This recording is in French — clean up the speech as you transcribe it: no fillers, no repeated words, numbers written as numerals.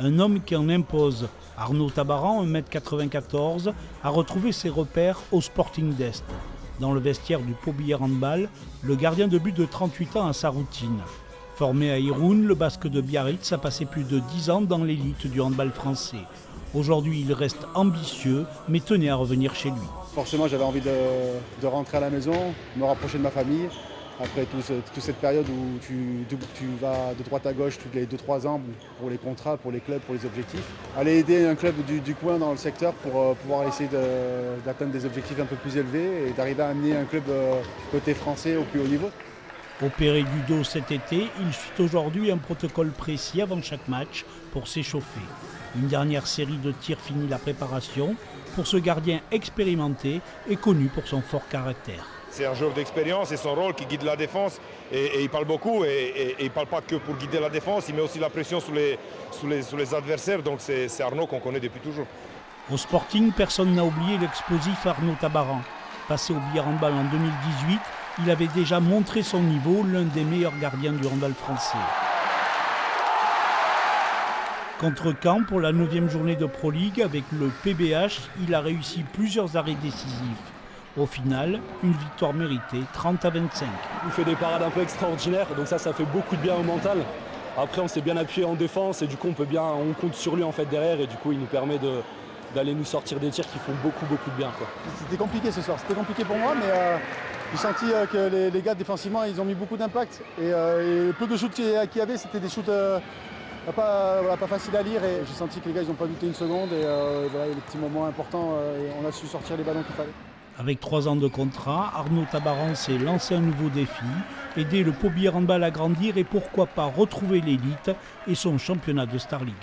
Un homme qui en impose. Arnaud Tabaran, 1m94, a retrouvé ses repères au Sporting d'Est. Dans le vestiaire du Pau Billard Handball, le gardien de but de 38 ans a sa routine. Formé à Irun, le Basque de Biarritz a passé plus de 10 ans dans l'élite du handball français. Aujourd'hui, il reste ambitieux, mais tenait à revenir chez lui. Forcément, j'avais envie de rentrer à la maison, me rapprocher de ma famille. Après toute cette période où tu vas de droite à gauche tous les 2-3 ans pour les contrats, pour les clubs, pour les objectifs. Aller aider un club du coin dans le secteur pour pouvoir essayer d'atteindre des objectifs un peu plus élevés et d'arriver à amener un club côté français au plus haut niveau. Opéré du dos cet été, il suit aujourd'hui un protocole précis avant chaque match pour s'échauffer. Une dernière série de tirs finit la préparation pour ce gardien expérimenté et connu pour son fort caractère. C'est un joueur d'expérience et son rôle qui guide la défense et il parle beaucoup et il ne parle pas que pour guider la défense, il met aussi la pression sur les adversaires, donc c'est Arnaud qu'on connaît depuis toujours. Au Sporting, personne n'a oublié l'explosif Arnaud Tabaran. Passé au billard handball en 2018, il avait déjà montré son niveau, l'un des meilleurs gardiens du handball français. Contre Caen, pour la 9e journée de Pro League, avec le PBH, il a réussi plusieurs arrêts décisifs. Au final, une victoire méritée, 30-25. Il fait des parades un peu extraordinaires, donc ça fait beaucoup de bien au mental. Après, on s'est bien appuyé en défense et du coup, on compte sur lui en fait derrière et du coup, il nous permet d'aller nous sortir des tirs qui font beaucoup de bien, quoi. C'était compliqué ce soir, c'était compliqué pour moi, mais j'ai senti que les gars défensivement, ils ont mis beaucoup d'impact et peu de shoots qu'il y avait, c'était des shoots pas faciles à lire et j'ai senti que les gars, ils n'ont pas douté une seconde et voilà, les petits moments importants, on a su sortir les ballons qu'il fallait. Avec 3 ans de contrat, Arnaud Tabaran s'est lancé un nouveau défi, aider le Pau Billard Handball à grandir et pourquoi pas retrouver l'élite et son championnat de Star League.